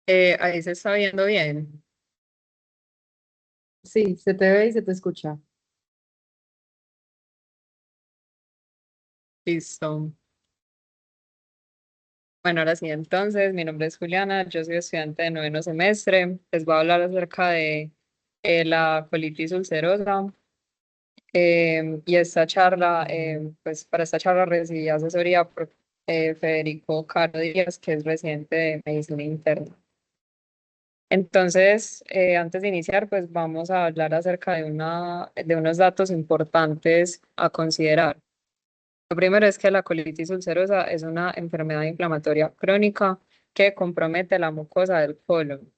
Ahí se está viendo bien. Sí, se te ve y se te escucha. Listo. Bueno, ahora sí, entonces, mi nombre es Juliana, yo soy estudiante de noveno semestre. Les voy a hablar acerca de la colitis ulcerosa. Y esta charla, pues para esta charla recibí asesoría por Federico Caro Díaz, que es residente de medicina interna. Entonces, antes de iniciar, pues vamos a hablar acerca de unos datos importantes a considerar. Lo primero es que la colitis ulcerosa es una enfermedad inflamatoria crónica que compromete la mucosa del colon.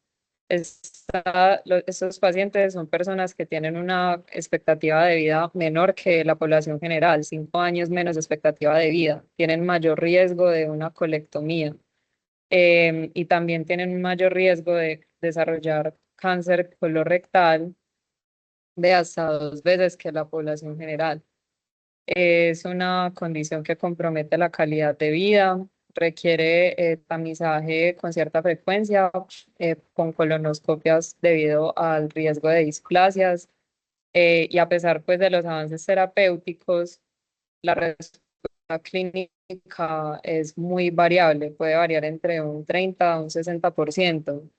Estos pacientes son personas que tienen una expectativa de vida menor que la población general, 5 años menos de expectativa de vida, tienen mayor riesgo de una colectomía, y también tienen un mayor riesgo de desarrollar cáncer colorectal de hasta 2 veces que la población general. Es una condición que compromete la calidad de vida, requiere tamizaje con cierta frecuencia, con colonoscopias debido al riesgo de displasias, y a pesar pues de los avances terapéuticos, la respuesta clínica es muy variable, puede variar entre un 30 a un 60%.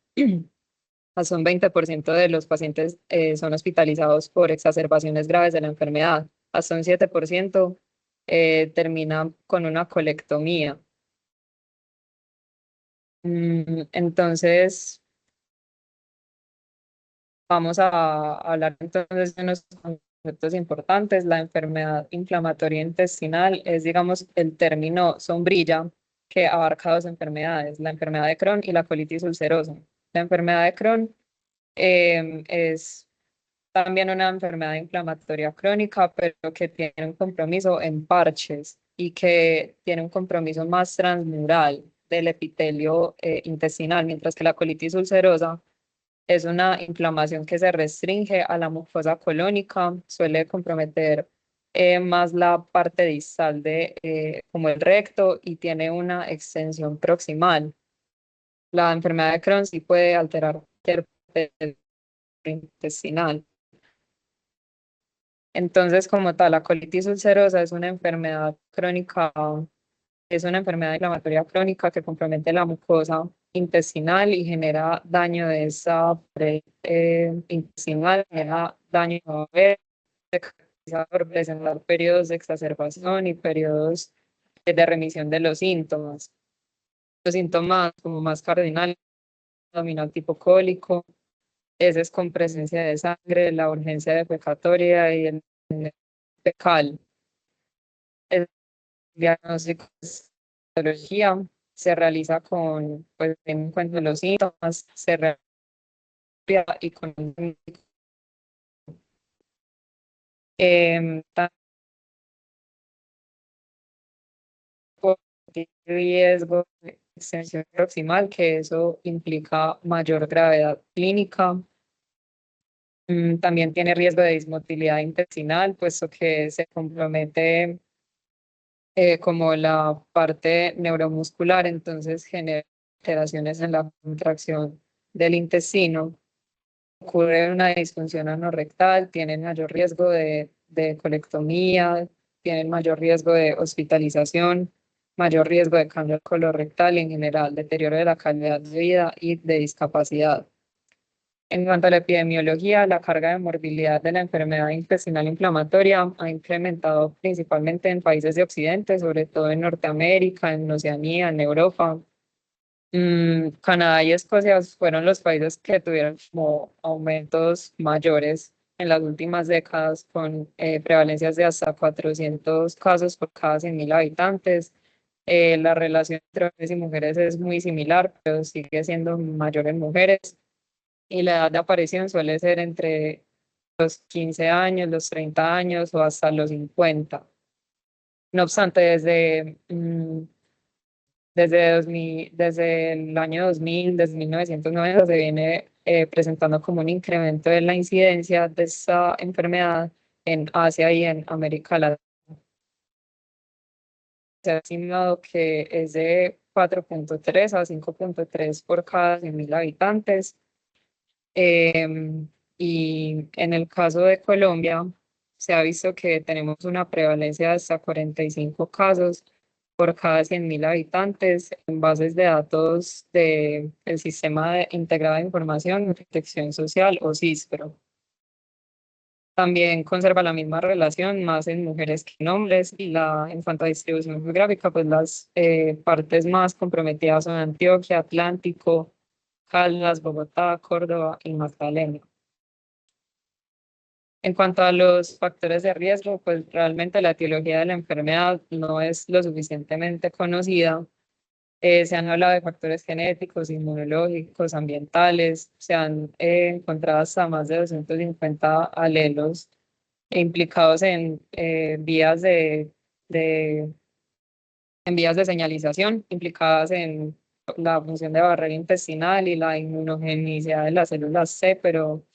Hasta un 20% de los pacientes son hospitalizados por exacerbaciones graves de la enfermedad. Hasta un 7% termina con una colectomía. Entonces, vamos a hablar entonces de unos conceptos importantes. La enfermedad inflamatoria intestinal es, digamos, el término sombrilla que abarca dos enfermedades, la enfermedad de Crohn y la colitis ulcerosa. La enfermedad de Crohn es también una enfermedad inflamatoria crónica, pero que tiene un compromiso en parches y que tiene un compromiso más transmural del epitelio intestinal, mientras que la colitis ulcerosa es una inflamación que se restringe a la mucosa colónica, suele comprometer más la parte distal de como el recto y tiene una extensión proximal. La enfermedad de Crohn sí puede alterar cualquier parte del intestinal. Entonces, como tal, la colitis ulcerosa es una enfermedad crónica, es una enfermedad inflamatoria crónica que compromete la mucosa intestinal y genera daño de esa pared intestinal, genera daño a ver, se caracteriza por presentar periodos de exacerbación y periodos de remisión de los síntomas. Los síntomas como más cardinales, abdominal tipo cólico, ese es con presencia de sangre, la urgencia defecatoria y el fecal. El diagnóstico de patología se realiza con, pues, teniendo en cuenta los síntomas, se realiza y con tampoco tiene riesgo de extensión proximal, que eso implica mayor gravedad clínica. También tiene riesgo de dismotilidad intestinal, puesto que se compromete como la parte neuromuscular, entonces genera alteraciones en la contracción del intestino. Ocurre una disfunción anorrectal, tienen mayor riesgo de colectomía, tienen mayor riesgo de hospitalización, mayor riesgo de cáncer colorectal y en general deterioro de la calidad de vida y de discapacidad. En cuanto a la epidemiología, la carga de morbilidad de la enfermedad intestinal inflamatoria ha incrementado principalmente en países de Occidente, sobre todo en Norteamérica, en Oceanía, en Europa. Canadá y Escocia fueron los países que tuvieron como aumentos mayores en las últimas décadas, con prevalencias de hasta 400 casos por cada 100.000 habitantes. La relación entre hombres y mujeres es muy similar, pero sigue siendo mayor en mujeres y la edad de aparición suele ser entre los 15 años, los 30 años o hasta los 50. No obstante, desde el año 2000, desde 1990, se viene presentando como un incremento de la incidencia de esta enfermedad en Asia y en América Latina. Se ha estimado que es de 4.3 a 5.3 por cada 100.000 habitantes. Y en el caso de Colombia, se ha visto que tenemos una prevalencia de hasta 45 casos por cada 100.000 habitantes en bases de datos del Sistema Integrado de Información y Protección Social, o SISPRO. También conserva la misma relación, más en mujeres que en hombres, y en cuanto a distribución geográfica, pues las partes más comprometidas son Antioquia, Atlántico, Caldas, Bogotá, Córdoba y Magdalena. En cuanto a los factores de riesgo, pues realmente la etiología de la enfermedad no es lo suficientemente conocida. Se han hablado de factores genéticos, inmunológicos, ambientales, se han encontrado hasta más de 250 alelos implicados en de, en vías de señalización, implicadas en la función de barrera intestinal y la inmunogenicidad de las células C, pero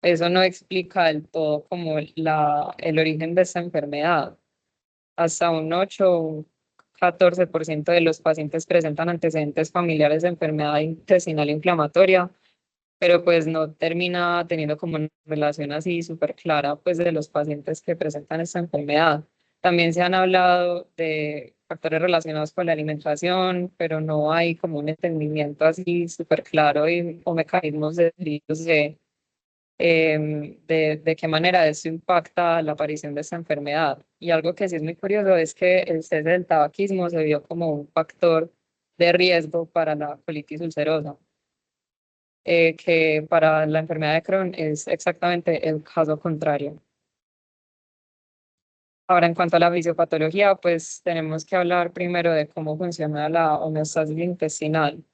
eso no explica del todo como el origen de esta enfermedad. Hasta un 14% de los pacientes presentan antecedentes familiares de enfermedad intestinal inflamatoria, pero pues no termina teniendo como una relación así súper clara pues de los pacientes que presentan esta enfermedad. También se han hablado de factores relacionados con la alimentación, pero no hay como un entendimiento así súper claro o mecanismos de qué manera eso impacta la aparición de esta enfermedad. Y algo que sí es muy curioso es que el cese del tabaquismo se vio como un factor de riesgo para la colitis ulcerosa, que para la enfermedad de Crohn es exactamente el caso contrario. Ahora, en cuanto a la fisiopatología, pues tenemos que hablar primero de cómo funciona la homeostasis intestinal.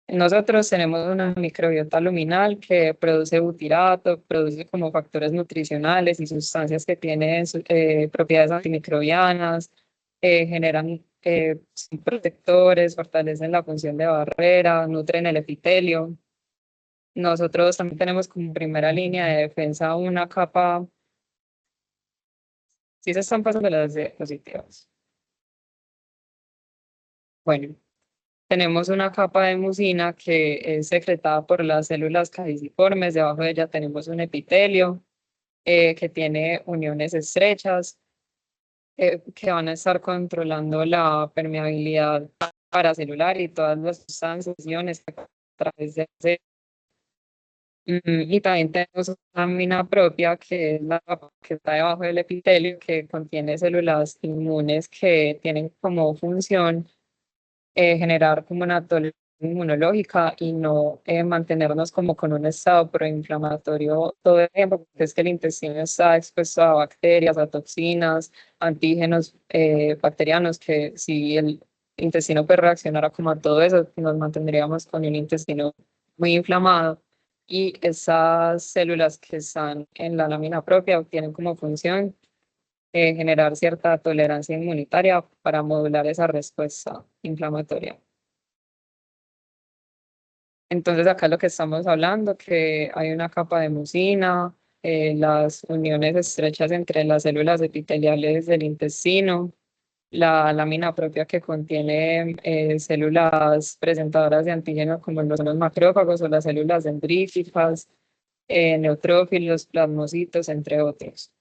Nosotros tenemos una microbiota luminal que produce butirato, produce como factores nutricionales y sustancias que tienen propiedades antimicrobianas, generan son protectores, fortalecen la función de barrera, nutren el epitelio. Nosotros también tenemos como primera línea de defensa una capa, si se están pasando las diapositivas. Bueno, tenemos una capa de mucina que es secretada por las células caudiciformes. Debajo de ella tenemos un epitelio que tiene uniones estrechas que van a estar controlando la permeabilidad paracelular y todas las sustancias iones a través de y también tenemos una lámina propia, que es la capa que está debajo del epitelio, que contiene células inmunes que tienen como función generar como una tolerancia inmunológica y no mantenernos como con un estado proinflamatorio todo el tiempo, porque es que el intestino está expuesto a bacterias, a toxinas, antígenos bacterianos, que si el intestino pues reaccionara como a todo eso, nos mantendríamos con un intestino muy inflamado. Y esas células que están en la lámina propia tienen como función generar cierta tolerancia inmunitaria para modular esa respuesta inflamatoria. Entonces acá lo que estamos hablando, que hay una capa de mucina, las uniones estrechas entre las células epiteliales del intestino, la lámina propia que contiene células presentadoras de antígenos como son los macrófagos o las células dendríticas, neutrófilos, plasmocitos, entre otros.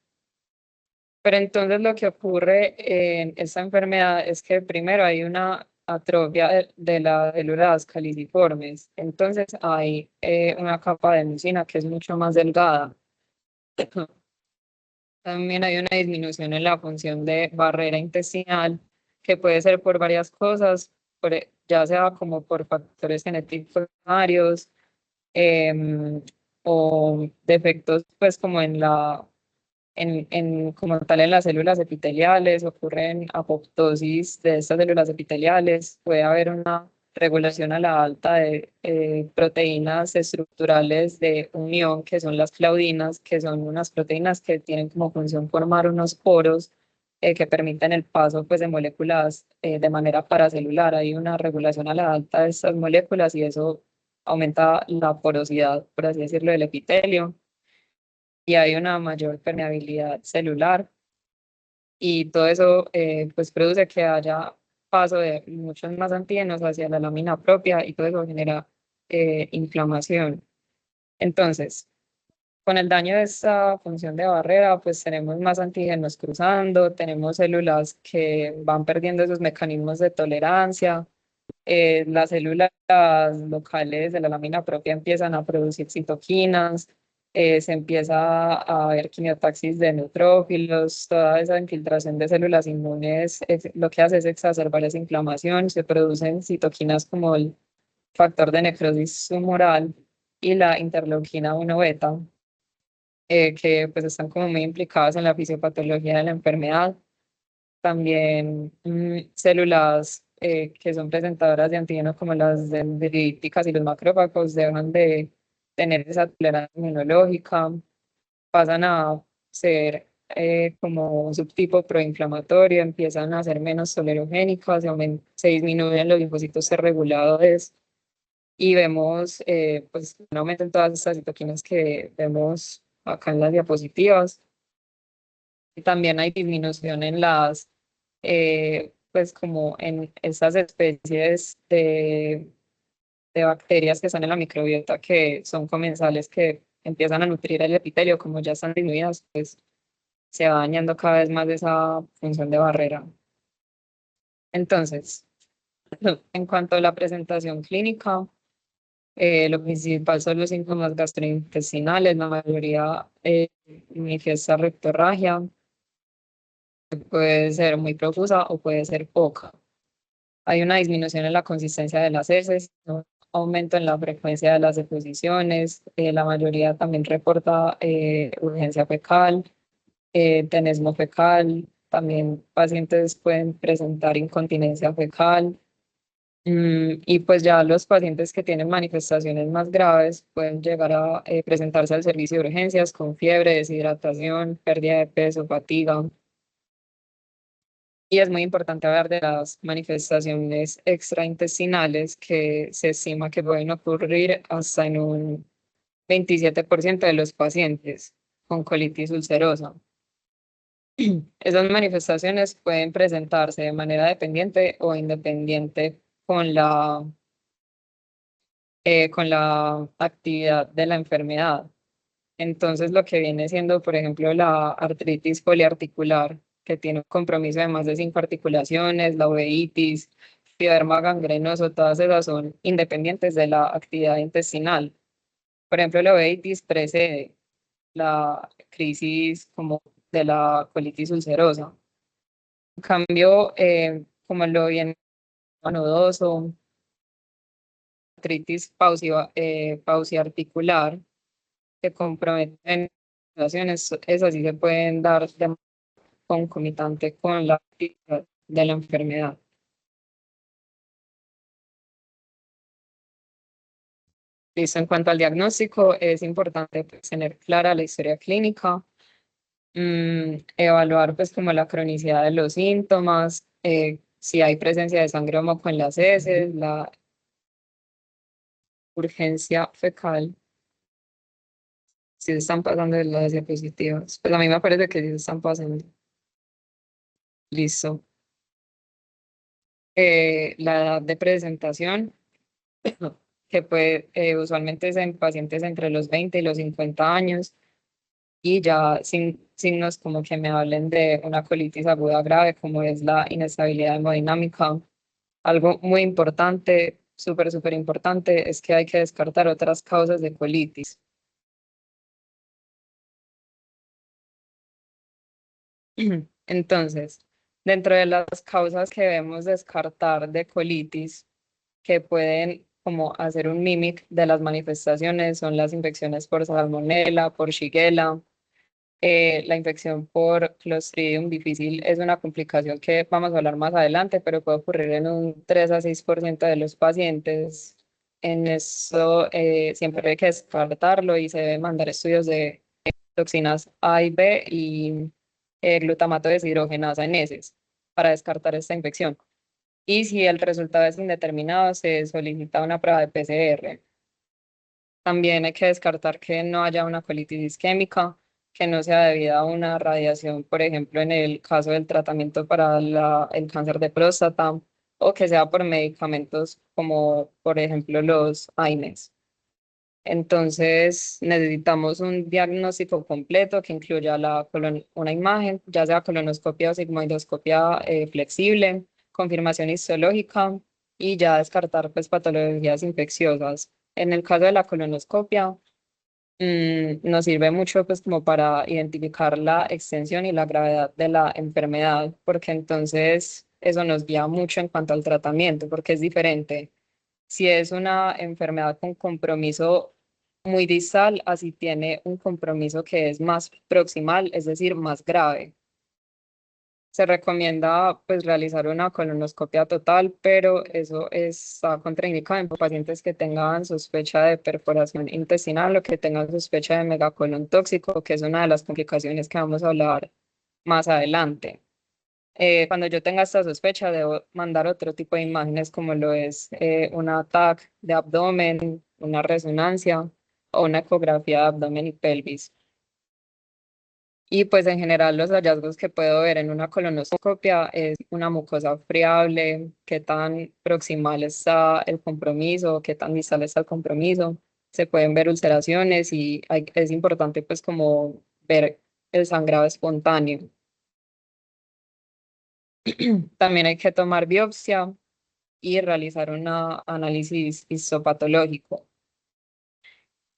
Pero entonces lo que ocurre en esta enfermedad es que primero hay una atrofia de las células caliciformes, entonces hay una capa de mucina que es mucho más delgada. También hay una disminución en la función de barrera intestinal, que puede ser por varias cosas, ya sea como por factores genéticos primarios o defectos pues como como tal en las células epiteliales, ocurren apoptosis de estas células epiteliales, puede haber una regulación a la alta de proteínas estructurales de unión, que son las claudinas, que son unas proteínas que tienen como función formar unos poros que permiten el paso pues, de moléculas de manera paracelular. Hay una regulación a la alta de estas moléculas y eso aumenta la porosidad, por así decirlo, del epitelio y hay una mayor permeabilidad celular y todo eso pues produce que haya paso de muchos más antígenos hacia la lámina propia y todo eso genera inflamación. Entonces, con el daño de esta función de barrera, pues tenemos más antígenos cruzando, tenemos células que van perdiendo esos mecanismos de tolerancia, las células locales de la lámina propia empiezan a producir citoquinas, se empieza a ver quimiotaxis de neutrófilos, toda esa infiltración de células inmunes, lo que hace es exacerbar esa inflamación, se producen citoquinas como el factor de necrosis tumoral y la interleuquina 1 beta, que pues están como muy implicadas en la fisiopatología de la enfermedad. También células que son presentadoras de antígenos como las dendríticas y los macrófagos dejan de tener esa tolerancia inmunológica, pasan a ser como un subtipo proinflamatorio, empiezan a ser menos tolerogénicas, se disminuyen los linfocitos T reguladores y vemos pues un aumento en todas estas citoquinas que vemos acá en las diapositivas. Y también hay disminución en pues como en estas especies de bacterias que están en la microbiota, que son comensales, que empiezan a nutrir el epitelio, como ya están disminuidas, pues se va dañando cada vez más esa función de barrera. Entonces, en cuanto a la presentación clínica, lo principal son los síntomas gastrointestinales, la mayoría manifiesta rectorragia, puede ser muy profusa o puede ser poca. Hay una disminución en la consistencia de las heces, un aumento en la frecuencia de las deposiciones, la mayoría también reporta urgencia fecal, tenesmo fecal, también pacientes pueden presentar incontinencia fecal. Y pues ya los pacientes que tienen manifestaciones más graves pueden llegar a presentarse al servicio de urgencias con fiebre, deshidratación, pérdida de peso, fatiga. Y es muy importante hablar de las manifestaciones extraintestinales que se estima que pueden ocurrir hasta en un 27% de los pacientes con colitis ulcerosa. Esas manifestaciones pueden presentarse de manera dependiente o independiente con la actividad de la enfermedad. Entonces, lo que viene siendo, por ejemplo, la artritis poliarticular, que tiene un compromiso de más de 5 articulaciones, la uveitis, pioderma gangrenoso, todas esas son independientes de la actividad intestinal. Por ejemplo, la uveitis precede la crisis como de la colitis ulcerosa. En cambio, como lo viene nodoso, artritis pausiarticular, que comprometen situaciones, esas sí se pueden dar de concomitante con la actividad de la enfermedad. Listo, en cuanto al diagnóstico, es importante pues, tener clara la historia clínica, evaluar pues como la cronicidad de los síntomas, si hay presencia de sangre o moco en las heces, la urgencia fecal, si se están pasando de las diapositivas. Pues a mí me parece que sí se están pasando. Listo. La edad de presentación, que puede, usualmente es en pacientes entre los 20 y los 50 años, y ya sin signos como que me hablen de una colitis aguda grave, como es la inestabilidad hemodinámica. Algo muy importante, súper importante, es que hay que descartar otras causas de colitis. Entonces, dentro de las causas que debemos descartar de colitis, que pueden como hacer un mimic de las manifestaciones, son las infecciones por salmonella, por shigella. La infección por Clostridium difficile es una complicación que vamos a hablar más adelante, pero puede ocurrir en un 3 a 6% de los pacientes. En eso siempre hay que descartarlo y se deben mandar estudios de toxinas A y B y glutamato deshidrogenasa en heces para descartar esta infección. Y si el resultado es indeterminado, se solicita una prueba de PCR. También hay que descartar que no haya una colitis isquémica, que no sea debida a una radiación, por ejemplo, en el caso del tratamiento para el cáncer de próstata. o que sea por medicamentos como por ejemplo los AINES. Entonces necesitamos un diagnóstico completo que incluya una imagen, ya sea colonoscopia o sigmoidoscopia flexible, confirmación histológica y ya descartar pues patologías infecciosas. En el caso de la colonoscopia, nos sirve mucho pues como para identificar la extensión y la gravedad de la enfermedad, porque entonces eso nos guía mucho en cuanto al tratamiento, porque es diferente si es una enfermedad con compromiso muy distal, así tiene un compromiso que es más proximal, es decir, más grave. Se recomienda pues realizar una colonoscopia total, pero eso está contraindicado en pacientes que tengan sospecha de perforación intestinal o que tengan sospecha de megacolon tóxico, que es una de las complicaciones que vamos a hablar más adelante. Cuando yo tenga esta sospecha, debo mandar otro tipo de imágenes como lo es una TAC de abdomen, una resonancia o una ecografía de abdomen y pelvis. Y pues en general los hallazgos que puedo ver en una colonoscopia es una mucosa friable, qué tan proximal está el compromiso, qué tan distal está el compromiso. Se pueden ver ulceraciones y es importante pues como ver el sangrado espontáneo. También hay que tomar biopsia y realizar un análisis histopatológico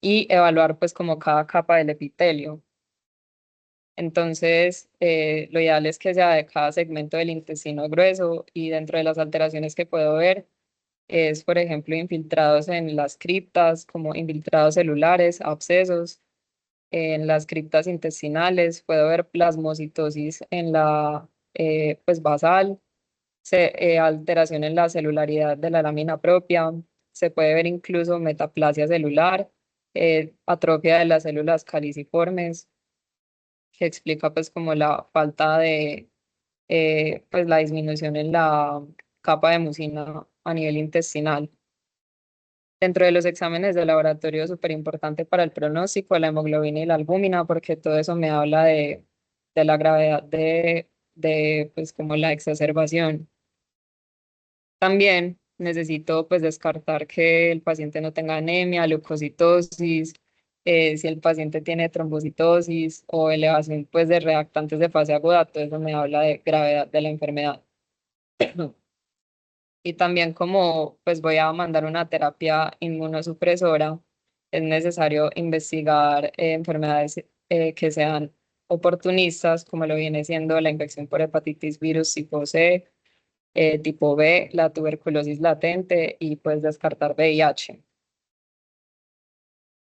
y evaluar pues como cada capa del epitelio. Entonces, lo ideal es que sea de cada segmento del intestino grueso y dentro de las alteraciones que puedo ver es, por ejemplo, infiltrados en las criptas, como infiltrados celulares, abscesos, en las criptas intestinales, puedo ver plasmocitosis en la pues basal, alteración en la celularidad de la lámina propia, se puede ver incluso metaplasia celular, atrofia de las células caliciformes, que explica pues como la falta de pues la disminución en la capa de mucina a nivel intestinal. Dentro de los exámenes de laboratorio súper importante para el pronóstico, la hemoglobina y la albúmina, porque todo eso me habla de la gravedad de pues como la exacerbación. También necesito pues descartar que el paciente no tenga anemia, leucocitosis, si el paciente tiene trombocitosis o elevación pues de reactantes de fase aguda, todo eso me habla de gravedad de la enfermedad. Y también como pues voy a mandar una terapia inmunosupresora, es necesario investigar enfermedades que sean oportunistas, como lo viene siendo la infección por hepatitis virus tipo C, tipo B, la tuberculosis latente y pues descartar VIH.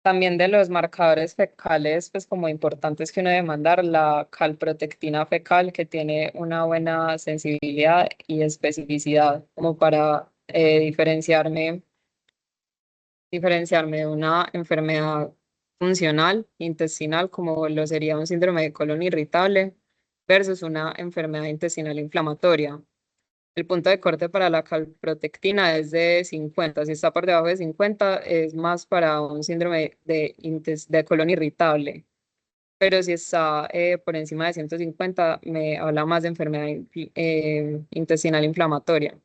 También de los marcadores fecales, pues como importantes que uno debe mandar, la calprotectina fecal, que tiene una buena sensibilidad y especificidad, como para diferenciarme de una enfermedad funcional intestinal, como lo sería un síndrome de colon irritable, versus una enfermedad intestinal inflamatoria. El punto de corte para la calprotectina es de 50. Si está por debajo de 50, es más para un síndrome de colon irritable. Pero si está por encima de 150, me habla más de enfermedad intestinal inflamatoria.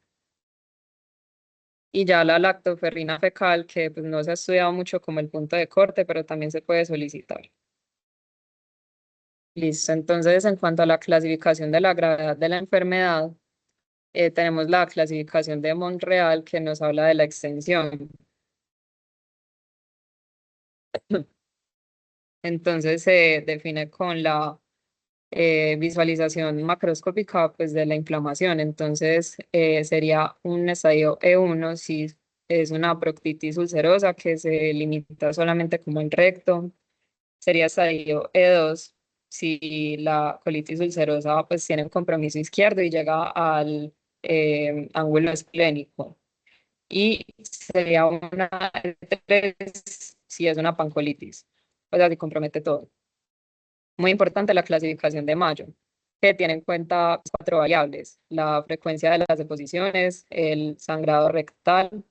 Y ya la lactoferrina fecal, que pues, no se ha estudiado mucho como el punto de corte, pero también se puede solicitar. Listo. Entonces, en cuanto a la clasificación de la gravedad de la enfermedad, tenemos la clasificación de Montreal que nos habla de la extensión. Entonces se define con la visualización macroscópica pues, de la inflamación. Entonces sería un estadio E1 si es una proctitis ulcerosa que se limita solamente como en recto. Sería estadio E2 si la colitis ulcerosa pues, tiene un compromiso izquierdo y llega al ángulo esplénico. Y sería una E3 si es una pancolitis. O sea, si compromete todo. Muy importante la clasificación de Mayo, que tiene en cuenta cuatro variables: la frecuencia de las deposiciones, el sangrado rectal,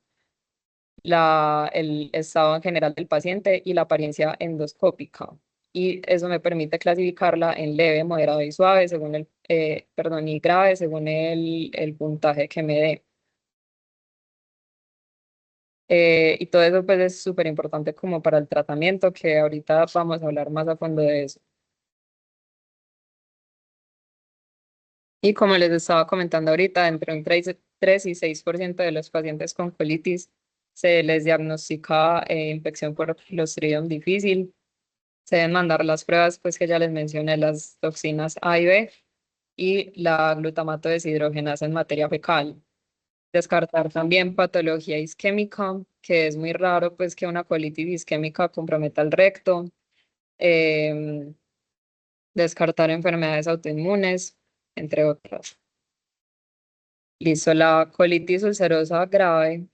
el estado en general del paciente y la apariencia endoscópica. Y eso me permite clasificarla en leve, moderado y suave, según y grave, según el puntaje que me dé. Y todo eso pues es súper importante como para el tratamiento, que ahorita vamos a hablar más a fondo de eso. Y como les estaba comentando ahorita, entre un 3 y 6% de los pacientes con colitis se les diagnostica infección por Clostridium difficile. Se deben mandar las pruebas pues que ya les mencioné, las toxinas A y B y la glutamato deshidrogenasa en materia fecal. Descartar también patología isquémica, que es muy raro pues que una colitis isquémica comprometa el recto. Em, Descartar enfermedades autoinmunes, entre otras. Listo, la colitis ulcerosa grave,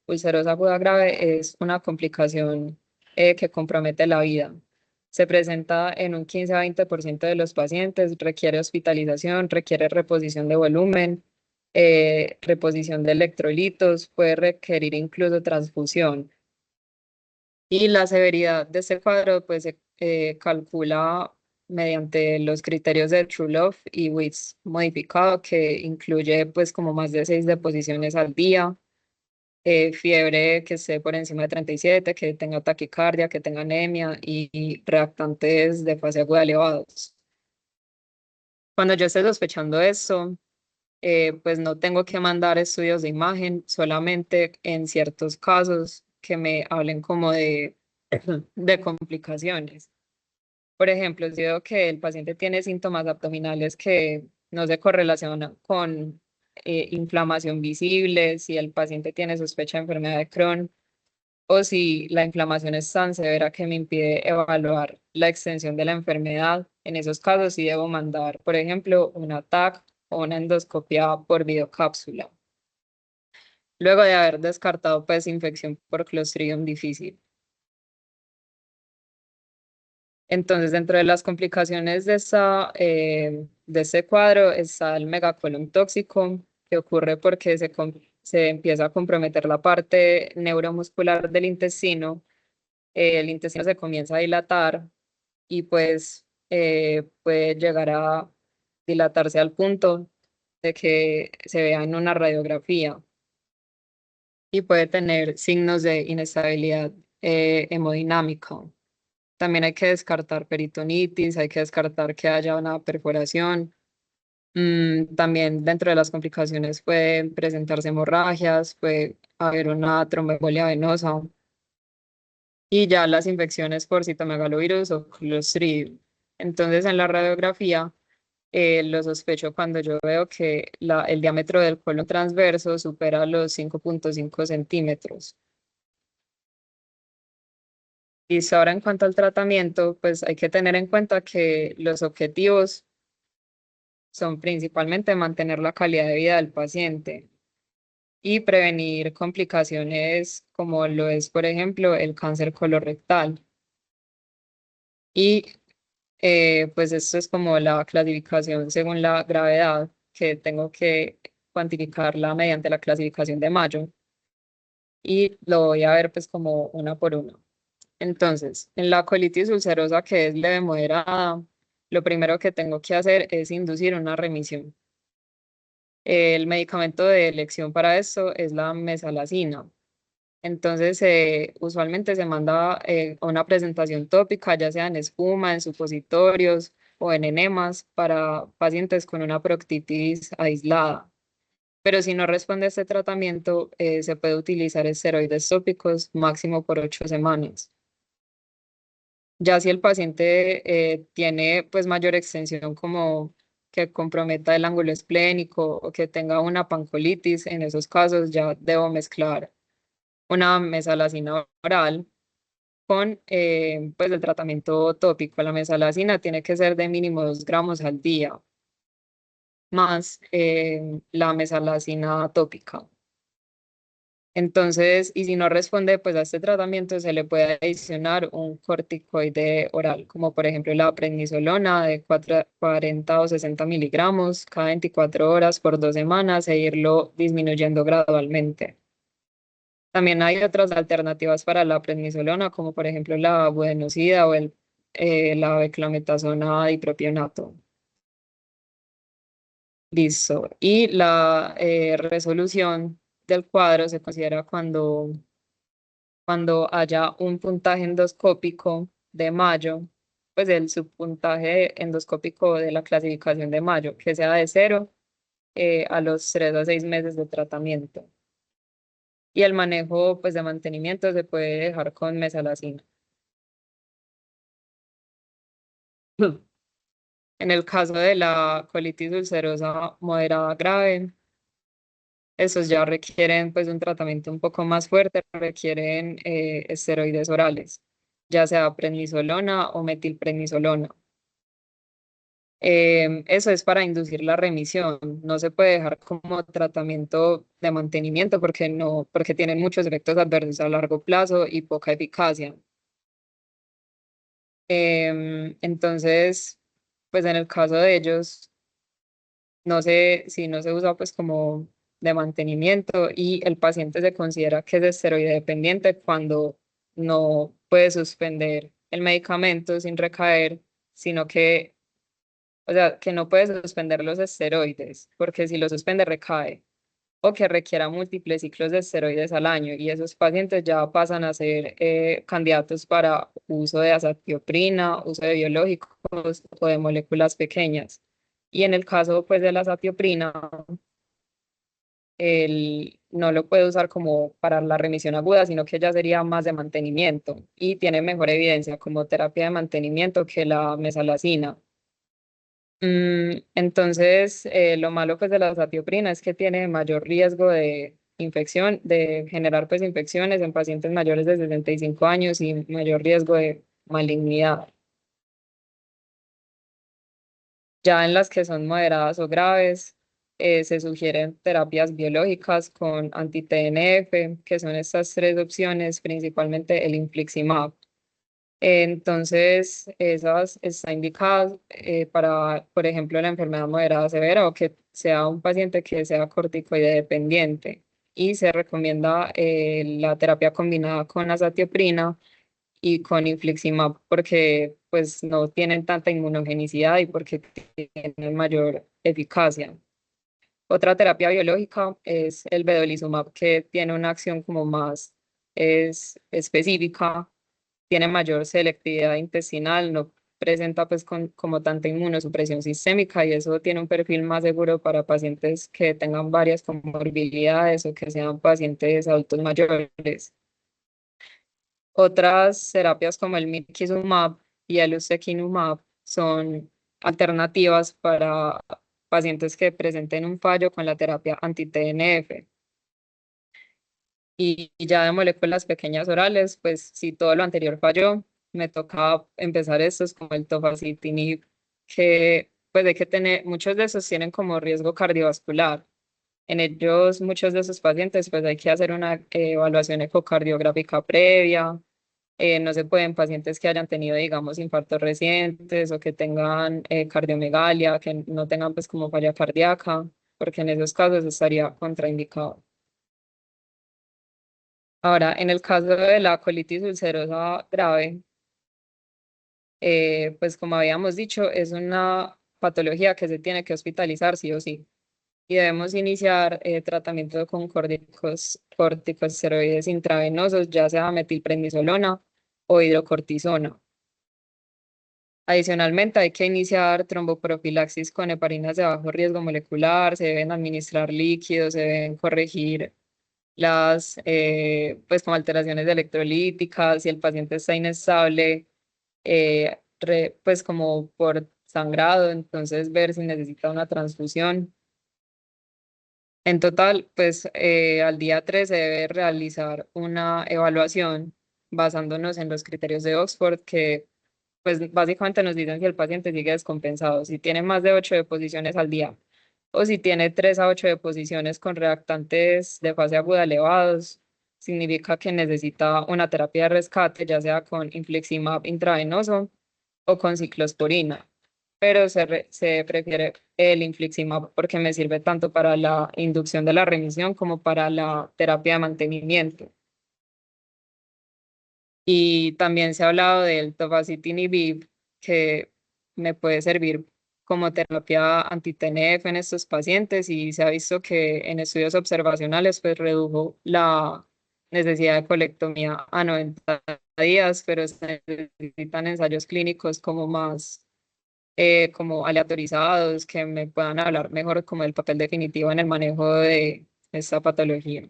ulcerosa aguda grave, es una complicación que compromete la vida. Se presenta en un 15 a 20% de los pacientes, requiere hospitalización, requiere reposición de volumen, reposición de electrolitos, puede requerir incluso transfusión. Y la severidad de este cuadro pues se calcula mediante los criterios de True Love y WITS modificado, que incluye pues como más de 6 deposiciones al día, fiebre que esté por encima de 37, que tenga taquicardia, que tenga anemia y reactantes de fase aguda elevados. Cuando yo esté sospechando eso, pues no tengo que mandar estudios de imagen, solamente en ciertos casos que me hablen como de complicaciones. Por ejemplo, si veo que el paciente tiene síntomas abdominales que no se correlacionan con inflamación visible, si el paciente tiene sospecha de enfermedad de Crohn o si la inflamación es tan severa que me impide evaluar la extensión de la enfermedad, en esos casos sí debo mandar, por ejemplo, una TAC o una endoscopia por videocápsula, luego de haber descartado pues infección por Clostridium difficile. Entonces, dentro de las complicaciones de este cuadro está el megacolon tóxico, que ocurre porque se empieza a comprometer la parte neuromuscular del intestino. El intestino se comienza a dilatar y pues puede llegar a dilatarse al punto de que se vea en una radiografía y puede tener signos de inestabilidad hemodinámica. También hay que descartar peritonitis, hay que descartar que haya una perforación. También dentro de las complicaciones pueden presentarse hemorragias, puede haber una tromboembolia venosa y ya las infecciones por citomegalovirus o Clostridium. Entonces, en la radiografía lo sospecho cuando yo veo que el diámetro del colon transverso supera los 5,5 centímetros. Y ahora en cuanto al tratamiento, pues hay que tener en cuenta que los objetivos son principalmente mantener la calidad de vida del paciente y prevenir complicaciones como lo es, por ejemplo, el cáncer colorectal. Y pues esto es como la clasificación según la gravedad, que tengo que cuantificarla mediante la clasificación de Mayo. Y lo voy a ver pues como una por una. Entonces, en la colitis ulcerosa que es leve moderada, lo primero que tengo que hacer es inducir una remisión. El medicamento de elección para esto es la mesalazina. Entonces, usualmente se manda una presentación tópica, ya sea en espuma, en supositorios o en enemas para pacientes con una proctitis aislada. Pero si no responde a este tratamiento, se puede utilizar esteroides tópicos máximo por 8 semanas. Ya si el paciente tiene pues mayor extensión como que comprometa el ángulo esplénico o que tenga una pancolitis, en esos casos ya debo mezclar una mesalazina oral con pues el tratamiento tópico. La mesalazina tiene que ser de mínimo 2 gramos al día, más la mesalazina tópica. Entonces, y si no responde pues a este tratamiento, se le puede adicionar un corticoide oral, como por ejemplo la prednisolona de 40 o 60 miligramos cada 24 horas por 2 semanas e irlo disminuyendo gradualmente. También hay otras alternativas para la prednisolona, como por ejemplo la budenosida o la beclometasona dipropionato. Listo. Y la resolución del cuadro se considera cuando cuando haya un puntaje endoscópico de Mayo, pues el subpuntaje endoscópico de la clasificación de Mayo, que sea de 0 a los 3 a 6 meses de tratamiento. Y el manejo pues, de mantenimiento se puede dejar con mesalazina. En el caso de la colitis ulcerosa moderada grave, esos ya requieren pues un tratamiento un poco más fuerte, requieren esteroides orales, ya sea prednisolona o metilprednisolona. Eso es para inducir la remisión, no se puede dejar como tratamiento de mantenimiento porque no, porque tienen muchos efectos adversos a largo plazo y poca eficacia. Entonces, pues en el caso de ellos, no sé si no se usa pues como de mantenimiento y el paciente se considera que es esteroide dependiente cuando no puede suspender el medicamento sin recaer, sino que, o sea, que no puede suspender los esteroides, porque si lo suspende recae, o que requiera múltiples ciclos de esteroides al año y esos pacientes ya pasan a ser candidatos para uso de azatioprina, uso de biológicos o de moléculas pequeñas. Y en el caso pues de la azatioprina, no lo puede usar como para la remisión aguda, sino que ya sería más de mantenimiento y tiene mejor evidencia como terapia de mantenimiento que la mesalazina. Entonces, lo malo pues de la azatioprina es que tiene mayor riesgo de infección, de generar pues infecciones en pacientes mayores de 65 años y mayor riesgo de malignidad. Ya en las que son moderadas o graves, se sugieren terapias biológicas con anti-TNF, que son estas tres opciones, principalmente el infliximab. Entonces, esas están indicadas para, por ejemplo, la enfermedad moderada severa o que sea un paciente que sea corticoide dependiente. Y se recomienda la terapia combinada con azatioprina y con infliximab porque pues no tienen tanta inmunogenicidad y porque tienen mayor eficacia. Otra terapia biológica es el vedolizumab que tiene una acción como más específica, tiene mayor selectividad intestinal, no presenta pues como tanta inmunosupresión sistémica y eso tiene un perfil más seguro para pacientes que tengan varias comorbilidades o que sean pacientes adultos mayores. Otras terapias como el mirikizumab y el ustekinumab son alternativas para pacientes que presenten un fallo con la terapia anti-TNF. Y ya de moléculas pequeñas orales, pues si todo lo anterior falló, me toca empezar estos como el tofacitinib, que pues hay que tener, muchos de esos tienen como riesgo cardiovascular. En ellos, muchos de esos pacientes, pues hay que hacer una evaluación ecocardiográfica previa. No se pueden pacientes que hayan tenido, digamos, infartos recientes o que tengan cardiomegalia, que no tengan pues como falla cardíaca, porque en esos casos estaría contraindicado. Ahora, en el caso de la colitis ulcerosa grave, pues como habíamos dicho, es una patología que se tiene que hospitalizar sí o sí. Y debemos iniciar tratamiento con corticosteroides intravenosos, ya sea metilprednisolona o hidrocortisona. Adicionalmente, hay que iniciar tromboprofilaxis con heparinas de bajo riesgo molecular, se deben administrar líquidos, se deben corregir las pues como alteraciones electrolíticas, si el paciente está inestable, pues como por sangrado, entonces ver si necesita una transfusión. En total, pues al día 3 se debe realizar una evaluación basándonos en los criterios de Oxford que pues básicamente nos dicen si el paciente sigue descompensado, si tiene más de 8 deposiciones al día o si tiene 3 a 8 deposiciones con reactantes de fase aguda elevados, significa que necesita una terapia de rescate, ya sea con infliximab intravenoso o con ciclosporina, pero se prefiere el infliximab porque me sirve tanto para la inducción de la remisión como para la terapia de mantenimiento. Y también se ha hablado del tofacitinib, que me puede servir como terapia anti-TNF en estos pacientes y se ha visto que en estudios observacionales pues redujo necesidad de colectomía a 90 días, pero se necesitan ensayos clínicos como más como aleatorizados, que me puedan hablar mejor como el papel definitivo en el manejo de esta patología.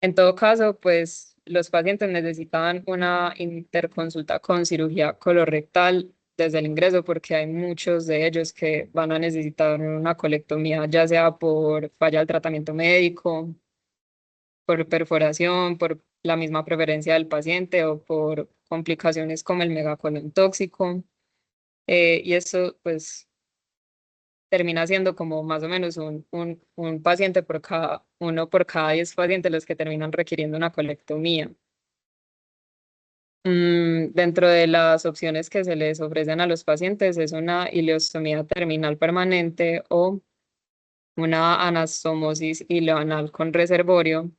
En todo caso, pues los pacientes necesitan una interconsulta con cirugía colorectal desde el ingreso porque hay muchos de ellos que van a necesitar una colectomía, ya sea por falla del tratamiento médico, por perforación, por la misma preferencia del paciente o por complicaciones como el megacolon tóxico. Y eso pues termina siendo como más o menos un paciente por cada, uno por cada 10 pacientes los que terminan requiriendo una colectomía. Dentro de las opciones que se les ofrecen a los pacientes es una ileostomía terminal permanente o una anastomosis ileoanal con reservorio,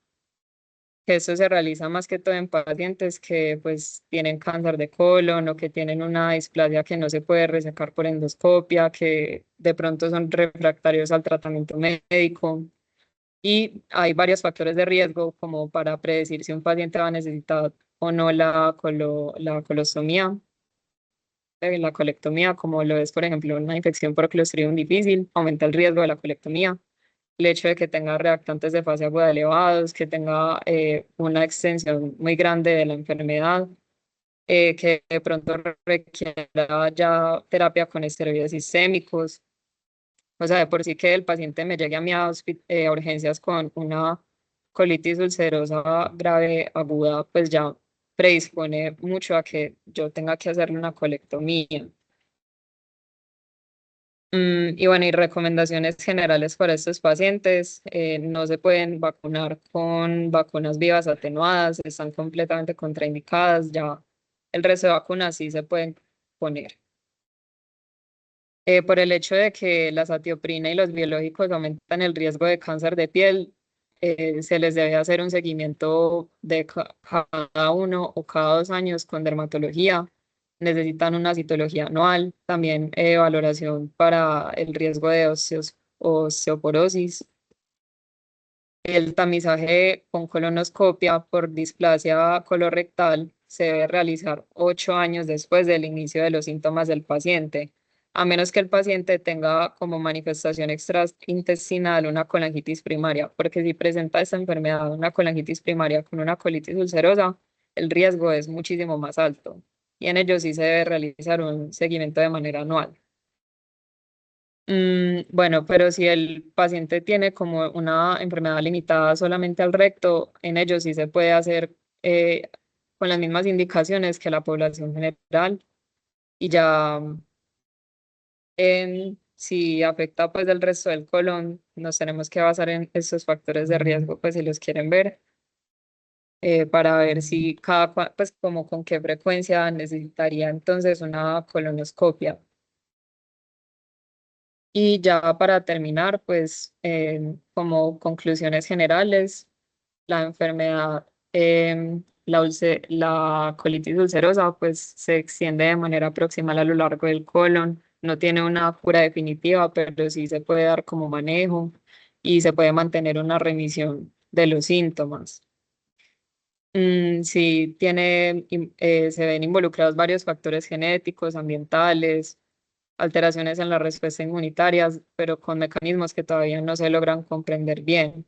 que eso se realiza más que todo en pacientes que pues tienen cáncer de colon o que tienen una displasia que no se puede resecar por endoscopia, que de pronto son refractarios al tratamiento médico. Y hay varios factores de riesgo como para predecir si un paciente va a necesitar o no la colostomía, la colectomía, como lo es, por ejemplo, una infección por Clostridium difícil, aumenta el riesgo de la colectomía. El hecho de que tenga reactantes de fase aguda elevados, que tenga una extensión muy grande de la enfermedad, que de pronto requiera ya terapia con esteroides sistémicos. O sea, de por sí que el paciente me llegue a mí a urgencias con una colitis ulcerosa grave aguda, pues ya predispone mucho a que yo tenga que hacerle una colectomía. Y bueno, y recomendaciones generales para estos pacientes, no se pueden vacunar con vacunas vivas atenuadas, están completamente contraindicadas, ya el resto de vacunas sí se pueden poner. Por el hecho de que la satioprina y los biológicos aumentan el riesgo de cáncer de piel, se les debe hacer un seguimiento de cada uno o cada 2 años con dermatología. Necesitan una citología anual, también valoración para el riesgo de osteoporosis. El tamizaje con colonoscopia por displasia colorectal se debe realizar 8 años después del inicio de los síntomas del paciente, a menos que el paciente tenga como manifestación extraintestinal una colangitis primaria, porque si presenta esta enfermedad, una colangitis primaria con una colitis ulcerosa, el riesgo es muchísimo más alto y en ello sí se debe realizar un seguimiento de manera anual. Bueno, pero si el paciente tiene como una enfermedad limitada solamente al recto, en ello sí se puede hacer con las mismas indicaciones que la población general y ya si afecta pues el resto del colon, nos tenemos que basar en estos factores de riesgo, pues si los quieren ver, para ver si pues como con qué frecuencia necesitaría entonces una colonoscopia. Y ya para terminar, pues como conclusiones generales, la enfermedad, la colitis ulcerosa, pues se extiende de manera proximal a lo largo del colon. No tiene una cura definitiva, pero sí se puede dar como manejo y se puede mantener una remisión de los síntomas. Sí, se ven involucrados varios factores genéticos, ambientales, alteraciones en las respuestas inmunitarias, pero con mecanismos que todavía no se logran comprender bien.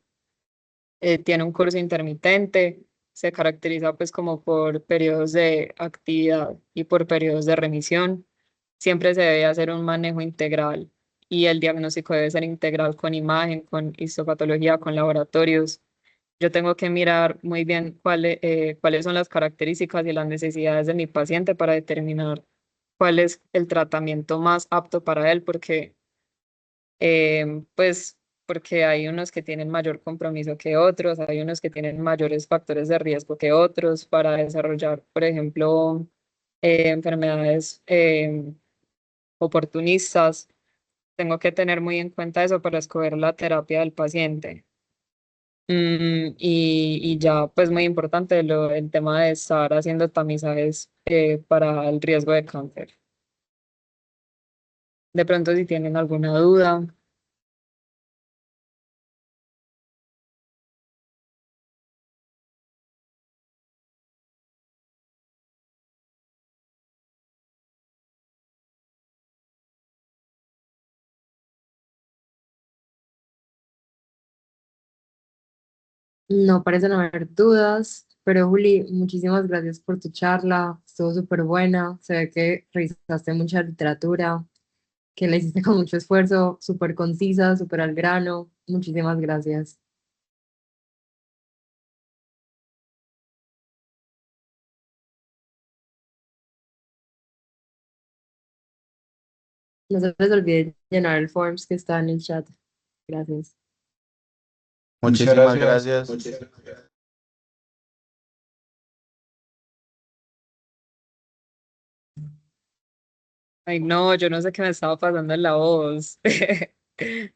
Tiene un curso intermitente, se caracteriza pues como por periodos de actividad y por periodos de remisión. Siempre se debe hacer un manejo integral y el diagnóstico debe ser integral con imagen, con histopatología, con laboratorios. Yo tengo que mirar muy bien cuáles son las características y las necesidades de mi paciente para determinar cuál es el tratamiento más apto para él, pues porque hay unos que tienen mayor compromiso que otros, hay unos que tienen mayores factores de riesgo que otros para desarrollar, por ejemplo, enfermedades oportunistas. Tengo que tener muy en cuenta eso para escoger la terapia del paciente. Y ya, pues muy importante el tema de estar haciendo tamizajes para el riesgo de cáncer. De pronto, si tienen alguna duda. No parecen haber dudas, pero Juli, muchísimas gracias por tu charla. Estuvo súper buena. Se ve que revisaste mucha literatura, que la hiciste con mucho esfuerzo, súper concisa, súper al grano. Muchísimas gracias. No se les olvide llenar el forms que está en el chat. Gracias. Muchas Muchísimas gracias. gracias. Ay, no, yo no sé qué me estaba pasando en la voz.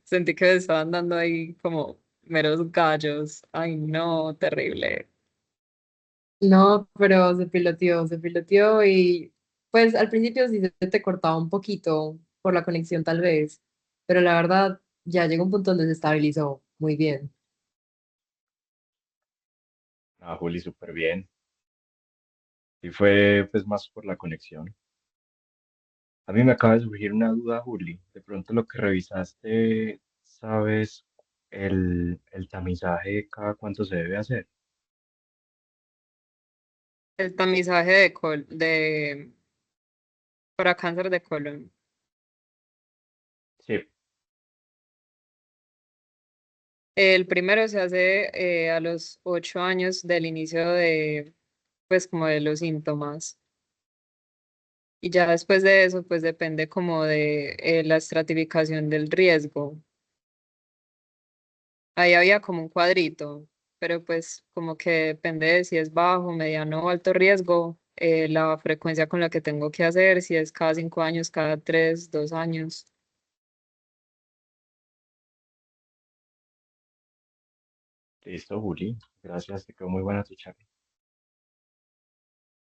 Sentí que me estaban dando ahí como meros gallos. Ay, no, terrible. No, pero se piloteó y pues al principio sí se te cortaba un poquito por la conexión tal vez, pero la verdad ya llegó un punto donde se estabilizó muy bien. Ah, Juli, súper bien. Y fue pues más por la conexión. A mí me acaba de surgir una duda, Juli. De pronto lo que revisaste, ¿sabes el tamizaje cada cuánto se debe hacer? El tamizaje para cáncer de colon. Sí. El primero se hace a los 8 años del inicio de, pues, como de los síntomas. Y ya después de eso, pues depende como de la estratificación del riesgo. Ahí había como un cuadrito, pero pues como que depende de si es bajo, mediano o alto riesgo, la frecuencia con la que tengo que hacer, si es cada 5 años, cada 3, 2 años. Listo, Juli. Gracias, te quedó muy buena tu charla.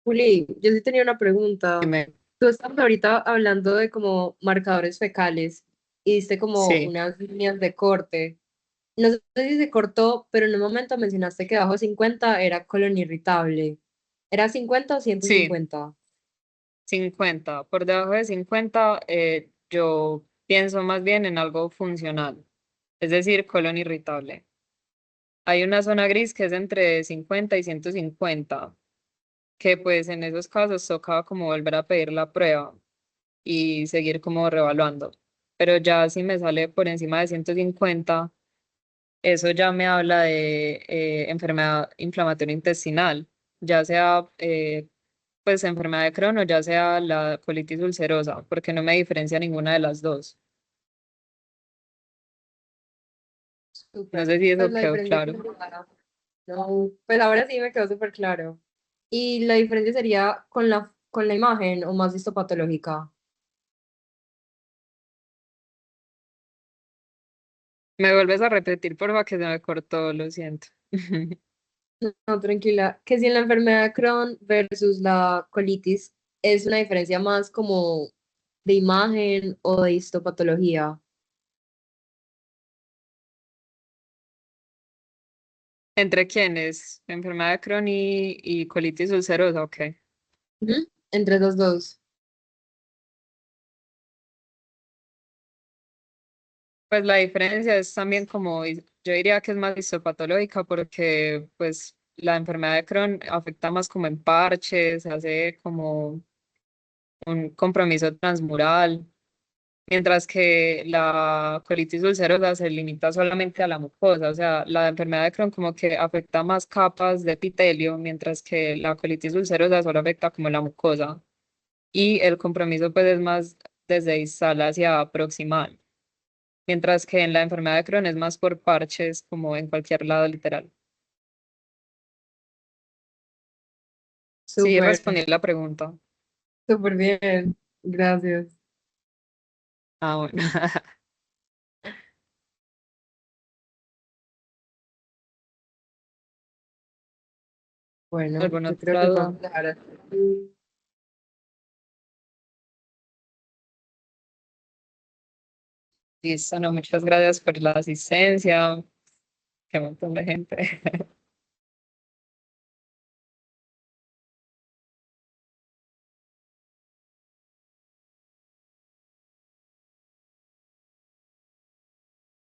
Juli, yo sí tenía una pregunta. Dime. Tú estás ahorita hablando de como marcadores fecales y diste como Sí, unas líneas de corte. No sé si se cortó, pero en un momento mencionaste que bajo 50 era colon irritable. ¿Era 50 o ciento sí, cincuenta? 50. Por debajo de 50, yo pienso más bien en algo funcional, es decir, colon irritable. Hay una zona gris que es entre 50 y 150, que pues en esos casos toca como volver a pedir la prueba y seguir como revaluando. Pero ya si me sale por encima de 150, eso ya me habla de enfermedad inflamatoria intestinal, ya sea pues enfermedad de Crohn o ya sea la colitis ulcerosa, porque no me diferencia ninguna de las dos. No sé Súper. si Pues eso la quedó diferencia es claro. muy clara. No, pues ahora sí me quedó súper claro. ¿Y la diferencia sería con la imagen o más histopatológica? Me vuelves a repetir, porfa, que se me cortó, lo siento. No, tranquila. Que si en la enfermedad de Crohn versus la colitis es una diferencia más como de imagen o de histopatología. ¿Entre quiénes? Enfermedad de Crohn y colitis ulcerosa, ok. Ujú. Entre los dos. Pues la diferencia es también como, yo diría que es más histopatológica porque pues la enfermedad de Crohn afecta más como en parches, se hace como un compromiso transmural, mientras que la colitis ulcerosa se limita solamente a la mucosa, o sea, la enfermedad de Crohn como que afecta más capas de epitelio, mientras que la colitis ulcerosa solo afecta como la mucosa y el compromiso pues es más desde distal hacia proximal. Mientras que en la enfermedad de Crohn es más por parches, como en cualquier lado literal. Sí, Súper, respondí la pregunta. súper bien. Gracias. Ah, bueno. Bueno, ¿Alguna yo creo otra que duda? podemos dejar así. Listo, no, muchas gracias por la asistencia. Qué montón de gente.